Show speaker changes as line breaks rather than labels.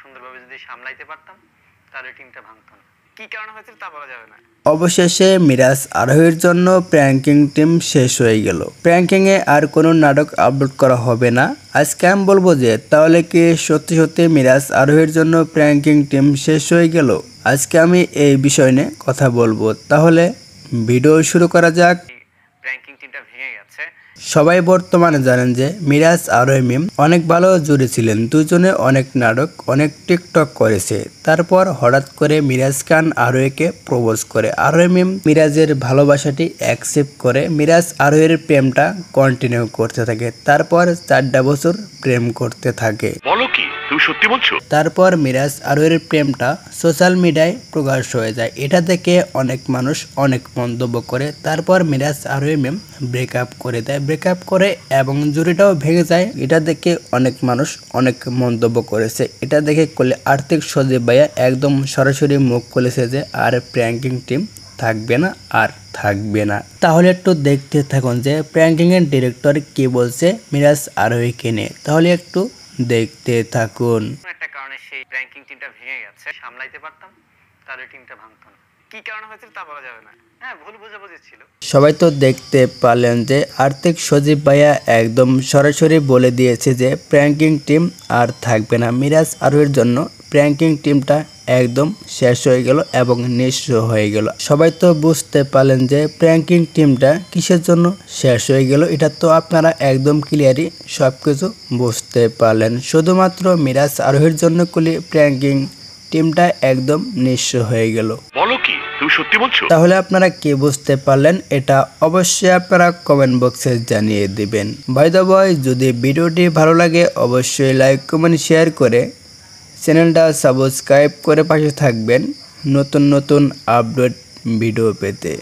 সুন্দরভাবে যদি সামলাইতে পারতাম তাহলে টিমটা ভাঙতো না। কি কারণে হয়েছিল তা বলা যাবে না।
অবশেষে মিরাজ আরোহীর জন্য প্র্যাঙ্কিং টিম শেষ হয়ে গেল। প্র্যাঙ্কিংয়ে আর কোনো নাটক আপলোড করা হবে না। আজকে আমি বলবো যে তাহলে কি সত্যি সত্যি মিরাজ আরোহীর জন্য প্র্যাঙ্কিং টিম শেষ হয়ে গেল? আজকে আমি এই বিষয় নিয়ে কথা বলবো। তাহলে ভিডিও শুরু করা যাক।
প্র্যাঙ্কিং টিমটা ভেঙে গেছে।
সবাই বর্তমানে জানেন যে মিরাজ আরোহী মিম অনেক ভালো জুড়ে ছিলেন। দুজনে অনেক নাটক অনেক টিকটক করেছে। তারপর হঠাৎ করে মিরাজ খান আরোহীকে প্রপোজ করে। আরোহী মিম মিরাজের ভালোবাসাটি অ্যাকসেপ্ট করে মিরাজ আরোহীর প্রেমটা কন্টিনিউ করতে থাকে। তারপর 4টা বছর প্রেম করতে থাকে।
বলো কি তুমি সত্যি বলছো?
তারপর মিরাজ আরোহীর প্রেমটা সোশ্যাল মিডিয়ায় প্রকাশ হয়ে যায়। এটা দেখে অনেক মানুষ অনেক মন্তব্য করে। তারপর মিরাজ আরোহী মিম ব্রেকআপ করে দেয়। ব্রেকআপ করে এবং জুড়িটাও ভেঙে যায়। এটা দেখে অনেক মানুষ অনেক মন্তব্য করেছে। এটা দেখে করলে আর্থিক সজীব ভাইয়া একদম সরাসরি মুখ খুলেছে যে আর প্র্যাঙ্কিং টিম থাকবে না আর থাকবে না। তাহলে একটু দেখতে থাকুন যে প্র্যাঙ্কিং এর ডিরেক্টর কি বলছে মিরাজ আরোহীকে নিয়ে। তাহলে একটু দেখতে থাকুন।
একটা কারণে সেই প্র্যাঙ্কিং টিমটা ভেঙে গেছে। সামলাইতে পারতাম তাহলে টিমটা ভাঙতো না। কি কারণে হয়েছিল তা বলা যাবে না। হ্যাঁ, ভুল বোঝাবুঝি ছিল।
সবাই তো দেখতে পারলেন যে আর্থিক সজীব ভাইয়া একদম সরাসরি বলে দিয়েছে যে প্র্যাঙ্কিং টিম আর থাকবে না। মিরাজ আরোহীর জন্য প্র্যাঙ্কিং টিমটা একদম শেষ হয়ে গেল এবং নিঃস্ব হয়ে গেল। সবাই তো বুঝতে পারলেন যে প্র্যাঙ্কিং টিমটা কিসের জন্য শেষ হয়ে গেল। এটা তো আপনারা একদম ক্লিয়ারই সবকিছু বুঝতে পারলেন। শুধুমাত্র মিরাজ আরোহীর জন্য প্র্যাঙ্কিং টিমটা একদম নিঃস্ব হয়ে গেল।
বলো কি তুমি সত্যি বলছো?
তাহলে আপনারা কি বুঝতে পারলেন এটা অবশ্যই আপনারা কমেন্ট বক্সে জানিয়ে দিবেন। বাই দ্য ওয়ে, যদি ভিডিওটি ভালো লাগে অবশ্যই লাইক কমেন্ট শেয়ার করে চ্যানেলটা সাবস্ক্রাইব করে পাশে থাকবেন নতুন নতুন আপডেট ভিডিও পেতে।